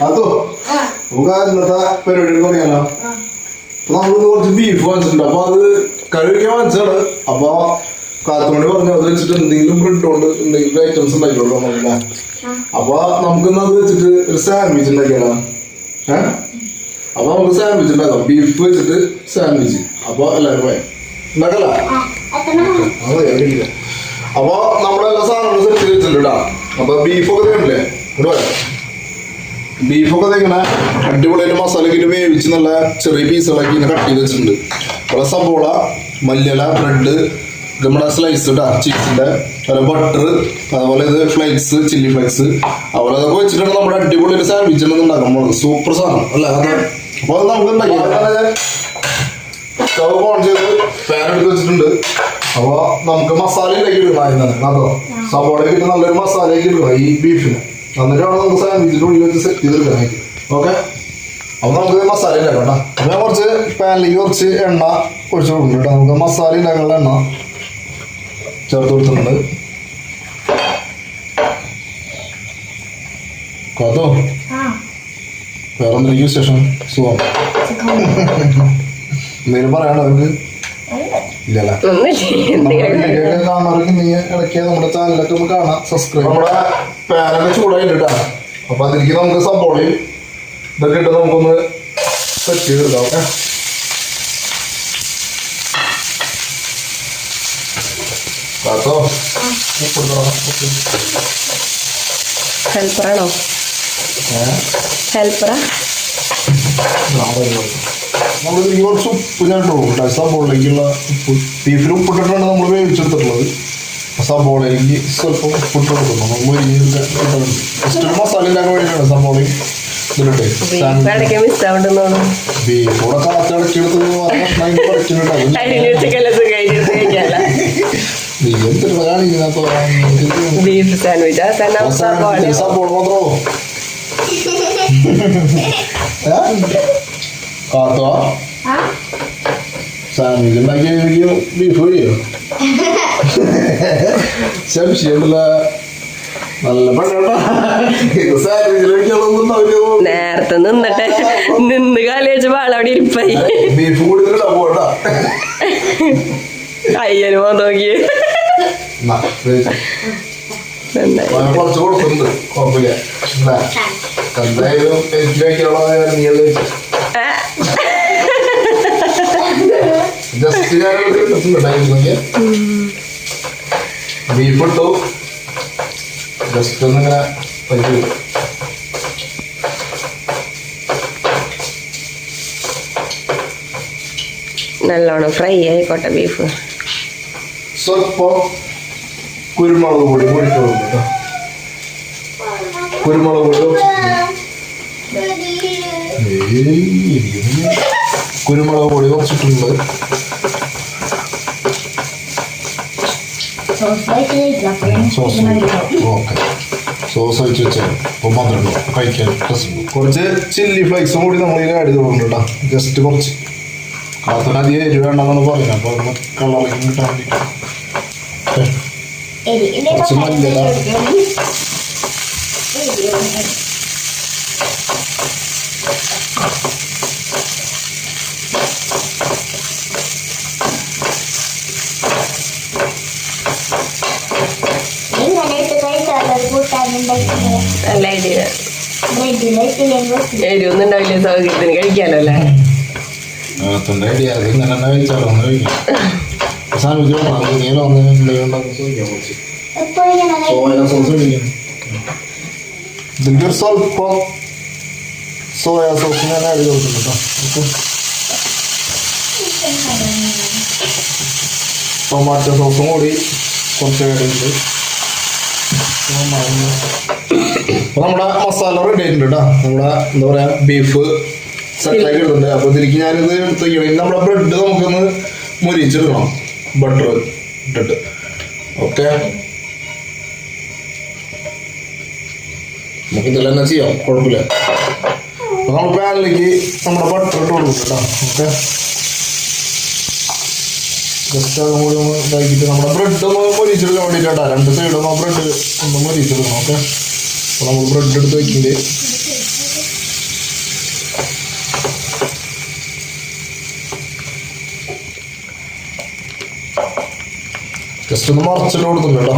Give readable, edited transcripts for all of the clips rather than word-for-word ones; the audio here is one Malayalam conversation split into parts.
അതോ നമുക്ക് ഇന്നത്തെ പരിപാടി പറയാലോ. നമ്മളിന്ന് കുറച്ച് ബീഫ് വാങ്ങിച്ചിട്ടുണ്ട്. അപ്പൊ അത് കഴിക്കാൻ വാങ്ങിച്ചാണ്. അപ്പൊ കാത്തുമണി പറഞ്ഞു അത് വെച്ചിട്ട് എന്തെങ്കിലും ബ്രെഡ് കൊണ്ട് എന്തെങ്കിലും ഐറ്റംസ് ഉണ്ടാക്കിയുള്ളൂ നമുക്കില്ല. അപ്പൊ നമുക്കിന്ന് അത് വെച്ചിട്ട് ഒരു സാൻഡ്വിച്ച് ഉണ്ടാക്കിയാലോ. അപ്പൊ നമുക്ക് സാൻഡ്വിച്ച് ഉണ്ടാക്കാം. ബീഫ് വെച്ചിട്ട് സാൻഡ്വിച്ച്. അപ്പൊ എല്ലാവരും പോയി ഉണ്ടാക്കല്ല. അപ്പൊ നമ്മളെല്ലാ സാധനങ്ങളും സെറ്റ് ചെയ്ത് വെച്ചിട്ടുണ്ട്. അപ്പൊ ബീഫൊക്കെ തേണ്ടില്ലേ ഇവിടെ പറയാം. ബീഫൊക്കെ ഇങ്ങനെ അടിപൊളിയായിട്ട് മസാലയൊക്കെ ഇട്ട് വേവിച്ച് നല്ല ചെറിയ പീസുകളൊക്കെ ഇങ്ങനെ കട്ട് ചെയ്ത് വെച്ചിട്ടുണ്ട്. ഇവിടെ സബോള, മല്ലിയില, ബ്രെഡ്, നമ്മുടെ സ്ലൈസ് ഇട്ടാ ചീസിന്റെ, ബട്ടർ, അതുപോലെ ഇത് ഫ്ലേക്സ്, ചില്ലി ഫ്ലേക്സ്, അതുപോലെ അതൊക്കെ വെച്ചിട്ടാണ് നമ്മുടെ അടിപൊളി ഒരു സാൻഡ്വിച്ച് ഉണ്ടാക്കാൻ പോകുന്നത്. സൂപ്പർ സാധനം അല്ല അത്. അപ്പൊ അത് നമുക്ക് ഉണ്ടാക്കി സ്റ്റവ് ഓൺ ചെയ്ത് പാൻ എടുത്ത് വെച്ചിട്ടുണ്ട്. അപ്പൊ നമുക്ക് മസാല ഉണ്ടാക്കി ഇടണം. അതോ സബോളയൊക്കെ ഇട്ട് നല്ലൊരു മസാലയൊക്കെ ഇടണം ഈ ബീഫിന്. എന്നിട്ടാണ് നമുക്ക് സാൻഡ്വിച്ചിന്റെ ഉള്ളിൽ വെച്ച് സെറ്റ് ചെയ്തെടുക്കാനായിട്ട്. ഓക്കെ, അപ്പൊ നമുക്ക് മസാല ഉണ്ടാക്കാം കേട്ടോ. അപ്പൊ ഞാൻ കുറച്ച് പാനിലേക്ക് കുറച്ച് എണ്ണ ഒഴിച്ചു കൊടുക്കുന്നുണ്ട് കേട്ടോ. നമുക്ക് മസാല ഉണ്ടാക്കാനുള്ള എണ്ണ ചേർത്ത് കൊടുത്തിട്ടുണ്ട്. കാത്തോ വേറെ എന്തെങ്കിലും വിശേഷം? സുഖം? എന്തെങ്കിലും പറയാണോ അവർക്ക്? ഇല്ലല്ലേ? കാണാറൊക്കെ നീ ഇടയ്ക്ക് നമ്മുടെ ചാനലൊക്കെ ഒന്ന് കാണാം, സബ്സ്ക്രൈബ്. നമ്മുടെ പാനൊക്കെ ചൂടായിട്ട് കേട്ടാ. അപ്പൊ അതിലേക്ക് നമുക്ക് സബോളയും ഇതൊക്കെ ഇട്ട് നമുക്കൊന്ന് സെറ്റ് ചെയ്തെടുക്കാം. ഓക്കെ, കാത്തോ ഹെൽപ്പറാണോ? ഹെൽപ്പറാ? നമ്മളിതിലേക്ക് കുറച്ച് ഉപ്പ് ഞാൻ ഇട്ട് കൊടുക്കും. സബോളയിലേക്കുള്ള ഉപ്പ്, ബീഫിൽ ഉപ്പിട്ടിട്ടാണ് നമ്മൾ വേവിച്ചെടുത്തിട്ടുള്ളത്. സബോളയിലേക്ക് സ്വല്പം ഉപ്പിട്ട് കൊടുക്കുന്നു. നമ്മൾ ജസ്റ്റ് ഒരു മസാല ഉണ്ടാക്കാൻ വേണ്ടിയിട്ടാണ് സബോളയും ഇതിലിട്ട്. ബീഫ് കൂടെ കാച്ചടക്കിയെടുത്ത് സബോള മാത്രമോ കാത്തോ സാൻഡ്വിച്ച് ഉണ്ടാക്കി ബീഫ് കഴിയോ? സംശയമുള്ള നല്ല പണിയോട്ടാ. നേരത്തെ നിന്നിട്ടെ നിന്ന് കാലി വെച്ച് പാളവിടെ ഇരിപ്പായി. ബീഫ് കൂടുതൽ പോട്ടാ. അയ്യന് പോ നോക്കി കുറച്ച് കൊടുക്കുന്നുണ്ട്. കുഴപ്പമില്ല. എന്തായാലും എനിക്ക് കഴിക്കാനുള്ള നീ ജസ്റ്റ് ബീഫ് ഇട്ടു. ജസ്റ്റ് ഒന്നിങ്ങനെ പറ്റി നല്ലോണം ഫ്രൈ ആയിക്കോട്ടെ ബീഫ്. സ്വല്പം കുരുമുളക് പൊടി പൊടിച്ചു കൊടുക്കും. കുരുമുളക് പൊടി കുരുമുളക് പൊടി കുറച്ചിട്ടുണ്ട്. ഓക്കെ, സോസ് ഒഴിച്ച് വെച്ചാൽ അപ്പോൾ മാത്രമേ കഴിക്കാൻ രസമുള്ളൂ. കുറച്ച് ചില്ലി ഫ്ലേക്സും കൂടി നമ്മൾ ഇതിൽ ആഡ് ചെയ്ത് കൊടുക്കുന്നുണ്ട് കേട്ടോ. ജസ്റ്റ് കുറച്ച് കാത്തിന് അധികം എരിവ് വേണ്ടെന്നാണ് പറയുന്നത്. അപ്പോൾ ഒന്ന് കളറിങ് കിട്ടാൻ വേണ്ടിയിട്ട് കുറച്ച് മല്ലിയില, നല്ല ഐഡിയ. എരിവൊന്നും ഉണ്ടാവില്ല, സൗകര്യത്തിന് കഴിക്കാലോ അല്ലേ? ഐഡിയ അത് ഇങ്ങനെ തന്നെ കഴിച്ചാലോ. ഒന്ന് കഴിക്കാം. സോയ സോസ് കഴിക്കണം. ഇതിലേക്ക് സ്വല്പം സോയ സോസ് ഞാൻ ആഡ് ചെയ്ത് കൊടുക്കുന്നുണ്ട് കേട്ടോ. ടൊമാറ്റോ സോസും കൂടി കുറച്ച് ആഡ് ചെയ്തിട്ടുണ്ട്. അപ്പൊ നമ്മുടെ മസാല റെഡി ആയിട്ടുണ്ട് കേട്ടോ. നമ്മുടെ എന്താ പറയാ ബീഫ് സെറ്റാക്കി ഇടുന്നുണ്ട്. അപ്പൊ ഇതിലേക്ക് ഞാനിത് എടുത്തേക്കണം. നമ്മുടെ ബ്രെഡ് നമുക്കൊന്ന് മുരിച്ചെടുക്കണം ബട്ടർ ഇട്ടിട്ട്. ഓക്കെ, നമുക്ക് ഇതിൽ തന്നെ ചെയ്യാം, കുഴപ്പമില്ല. അപ്പൊ നമ്മൾ പാനിലേക്ക് നമ്മുടെ ബട്ടർ ഇട്ട് കൊടുക്കും കേട്ടോ. ഓക്കെ, ജസ്റ്റ് അതും കൂടി ഒന്ന് ഇതാക്കിയിട്ട് നമ്മുടെ ബ്രെഡ് ഒന്ന് മൊരിച്ചെടുക്കാൻ വേണ്ടിയിട്ടാ. രണ്ട് സൈഡും ആ ബ്രെഡ് ഒന്ന് മൊരിച്ചെടുക്കണം. ഓക്കെ, അപ്പോൾ നമ്മൾ ബ്രെഡ് എടുത്ത് വയ്ക്കില്ലേ ജസ്റ്റ് ഒന്ന് മറച്ചിട്ട് കൊടുത്തിട്ടുണ്ട് കേട്ടോ.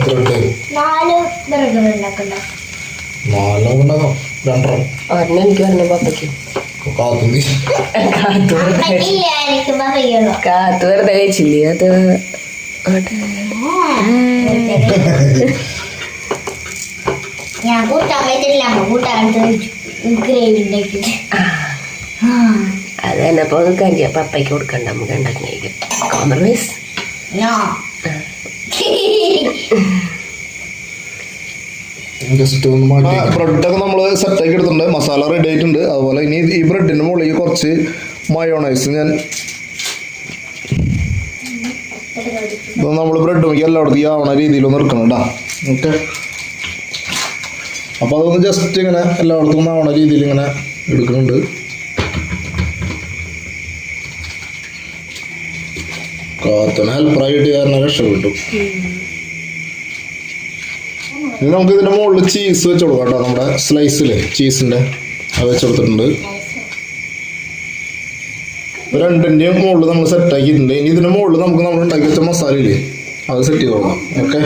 Bread 4 burger ഉണ്ടാക്കണ്ടോ? 4 ഉണ്ടാക്കാം. 2 ഒരെണ്ണം എനിക്ക് പറഞ്ഞു പപ്പയ്ക്ക്. കാത്തുന്തി ഇല്ല, എനിക്ക് പറയുള്ളൂ. കാത്തു വെറുതെ കഴിച്ചില്ലേ അത്. ഞാൻ കൂട്ടാൻ പറ്റില്ല, അമ്മ കൂട്ടാൻ ഗ്രേവി ഉണ്ടാക്കിട്ട്. അത് തന്നെ അപ്പൊ കഴിക്കാം. പപ്പയ്ക്ക് കൊടുക്കണ്ട, നമുക്ക് ഉണ്ടാക്കി കഴിക്കാം. കോംപ്രമൈസ്. ജസ്റ്റ് ഒന്ന് മാറ്റി. ബ്രെഡൊക്കെ നമ്മൾ സെറ്റാക്കി എടുത്തിട്ടുണ്ട്. മസാല റെഡി ആയിട്ടുണ്ട്. അതുപോലെ ഇനി ഈ ബ്രെഡിൻ്റെ മുകളിലേക്ക് കുറച്ച് മയോണൈസ് ഞാൻ ഇപ്പം നമ്മൾ ബ്രെഡ് നോക്കി എല്ലായിടത്തും ഈ ആവണ രീതിയിലൊന്ന് എടുക്കണം കേട്ടോ. ഓക്കെ, അപ്പോൾ അതൊന്ന് ജസ്റ്റ് ഇങ്ങനെ എല്ലായിടത്തും ആവണ രീതിയിൽ ഇങ്ങനെ എടുക്കുന്നുണ്ട്. കാത്തന ഹെൽപ്പറായിട്ട് കാരണം രക്ഷപ്പെട്ടു. ഇനി നമുക്ക് ഇതിൻ്റെ മുകളിൽ ചീസ് വെച്ച് കൊടുക്കാം കേട്ടോ. നമ്മുടെ സ്ലൈസില് ചീസിൻ്റെ അത് വെച്ച് കൊടുത്തിട്ടുണ്ട്. രണ്ടിൻ്റെയും മുകളിൽ നമ്മൾ സെറ്റാക്കിയിട്ടുണ്ട്. ഇനി ഇതിൻ്റെ മുകളിൽ നമുക്ക് നമ്മൾ ഉണ്ടാക്കി വെച്ച മസാല ഇല്ലേ, അത് സെറ്റ് ചെയ്ത് കൊടുക്കാം. ഓക്കെ,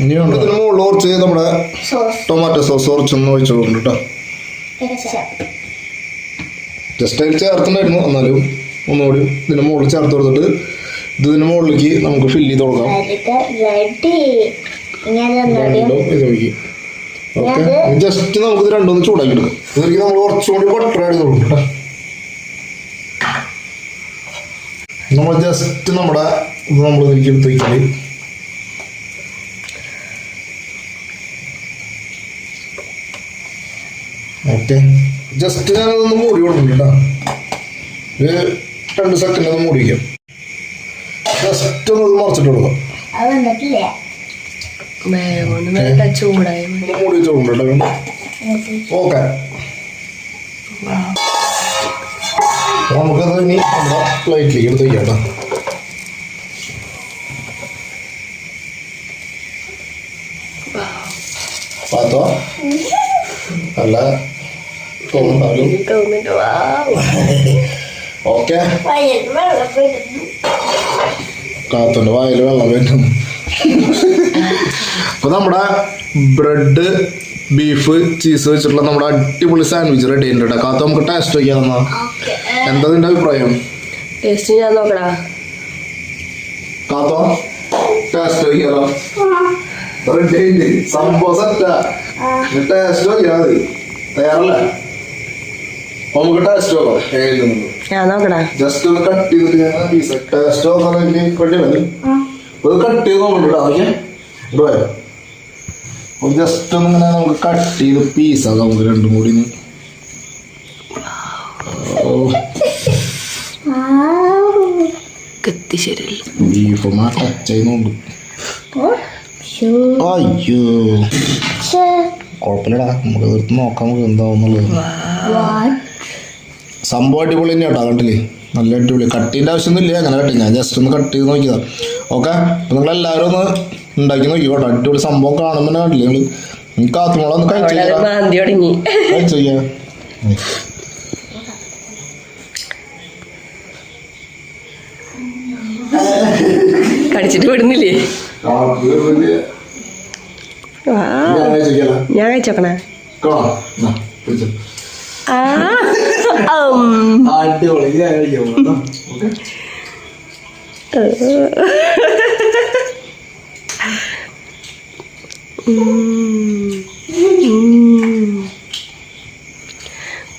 ഇനി ഇതിന് മുകളിൽ കുറച്ച് നമ്മുടെ ടൊമാറ്റോ സോസ് കുറച്ചൊന്ന് ഒഴിച്ചു കൊടുക്കും കേട്ടോ. ജസ്റ്റ് അതിൽ ചേർത്തിട്ടുണ്ടായിരുന്നു, എന്നാലും ഒന്നുകൂടി ഇതിൻ്റെ മുകളിൽ ചേർത്ത് കൊടുത്തിട്ട് ഇതിൻ്റെ മുകളിലേക്ക് നമുക്ക് ഫില്ല് ചെയ്ത് കൊടുക്കാം. രണ്ടും ഇതൊഴിക്കും. ഓക്കെ, ജസ്റ്റ് നമുക്ക് ഇത് രണ്ടും ചൂടാക്കി എടുക്കാം. ഇതിലേക്ക് നമ്മൾ കുറച്ചുകൂടി ബട്ടർ ആഡ് ചെയ്ത് കൊടുക്കും കേട്ടോ. നമ്മൾ ജസ്റ്റ് നമ്മുടെ ഇത് നമ്മൾ ഇതിലേക്ക് എടുത്ത് വയ്ക്കാൽ ഓക്കെ. ജസ്റ്റ് ഞാനതൊന്ന് മൂടി കൊടുക്കും കേട്ടോ. ഒരു 2 സെക്കൻഡ് ഒന്ന് മൂടി വയ്ക്കാം. ജസ്റ്റ് ഒന്ന് മറച്ചിട്ട് കൊടുക്കാം. ചൂടായി ഒന്ന് മൂടി വെച്ച് കൊടുക്കും കേട്ടോ. ഓക്കെ, നമുക്കത് ഇനി നമ്മുടെ പ്ലേറ്റിലേക്ക് എടുത്ത് വയ്ക്കാം കേട്ടോ. പാത്തോ അല്ല തോന്നുന്നുണ്ട്. ഓക്കെ, കാത്തോന്റെ വായിൽ വെള്ളം വരുന്നു. അപ്പൊ നമ്മുടെ ബ്രെഡ് ബീഫ് ചീസ് വെച്ചിട്ടുള്ള നമ്മുടെ അടിപൊളി സാൻഡ്വിച്ച് റെഡി ആയിട്ടുണ്ട്. കാത്ത നമുക്ക് ടേസ്റ്റ് വയ്ക്കാൻ തന്നാ എന്താ നിന്റെ അഭിപ്രായം? ടേസ്റ്റ് ഞാൻ നോക്കടാ. കാത്തോ ടേസ്റ്റ് വയ്ക്കാലോ. റെഡി ആയിട്ട് സംഭവം സെറ്റാ. ടേസ്റ്റ് വയ്ക്കാ മതി. തയ്യാറല്ലേ? നമുക്ക് ടേസ്റ്റ് നോക്കാം. ഞാൻ നോക്കടാ. ജസ്റ്റ് ഒന്ന് കട്ട് ചെയ്തിട്ട് ഞാൻ പീസ് ടേസ്റ്റ് നോക്കാൻ കൊണ്ടില്ല. അത് കട്ട് ചെയ്ത് നോക്കണ്ടോ? ജസ്റ്റ് ഒന്ന് ഇങ്ങനെ നമുക്ക് കട്ട് ചെയ്ത് പീസാക്കാം. നമുക്ക് രണ്ടും കൂടി ശരിയല്ല. ബീഫ് ടച്ച് ചെയ്യുന്നുണ്ട്. അയ്യോ കുഴപ്പമില്ലടാ, നമുക്ക് തീർത്ത് നോക്കാം നമുക്ക് എന്താവുന്നുള്ളത്. സംഭവം അടിപൊളി തന്നെ കേട്ടോ. കണ്ടില്ലേ, നല്ല അടിപൊളി. കട്ടിൻ്റെ ആവശ്യമൊന്നുമില്ല, അങ്ങനെ കട്ടി. ഞാൻ ജസ്റ്റ് ഒന്ന് കട്ട് ചെയ്ത് നോക്കിയതാ. ഓക്കെ, അപ്പം നിങ്ങളെല്ലാവരും ഒന്ന് ഉണ്ടാക്കി നോക്കിക്കോട്ടെ. അടിപൊളി സംഭവം കാണുമ്പോൾ തന്നെ കണ്ടില്ലേ നിങ്ങൾ. എനിക്ക് കാത്തുമുളൊന്ന് കഴിച്ചു കടിച്ചിട്ട് വിടുന്നില്ലേ? ഞാൻ കഴിച്ചോക്കണ.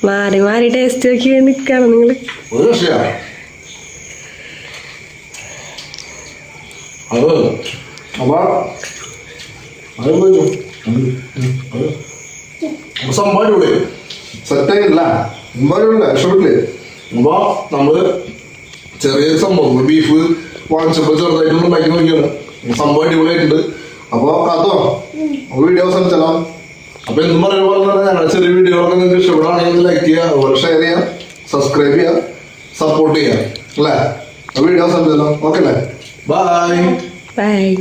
മാറി മാറി ടേസ്റ്റ് നോക്കി നിൽക്കണം നിങ്ങള്. സംഭവം സെറ്റായിട്ടില്ല ഇഷ്ടപ്പെട്ടില്ലേ? അപ്പൊ നമ്മള് ചെറിയ സംഭവം ബീഫ് വാങ്ങിച്ചപ്പോ ചെറുതായിട്ടൊന്നും ഉണ്ടാക്കി നോക്കിയാണ്. സംഭവം അടിപൊളിയായിട്ടുണ്ട്. അപ്പൊ അതോ വീഡിയോ അവസാനിച്ചല്ലോ. അപ്പൊ എന്തും പറയുമ്പോൾ ഞങ്ങളുടെ ചെറിയ വീഡിയോകളൊക്കെ നിങ്ങൾക്ക് ഇഷ്ടപ്പെടുകയാണെങ്കിൽ ലൈക്ക് ചെയ്യുക, അതുപോലെ ഷെയർ ചെയ്യുക, സബ്സ്ക്രൈബ് ചെയ്യുക. സപ്പോർട്ട് ചെയ്യാം അല്ലേ? വീഡിയോ അവസാനിച്ചല്ലോ. ഓക്കെ അല്ലേ? ബൈ. ബൈ.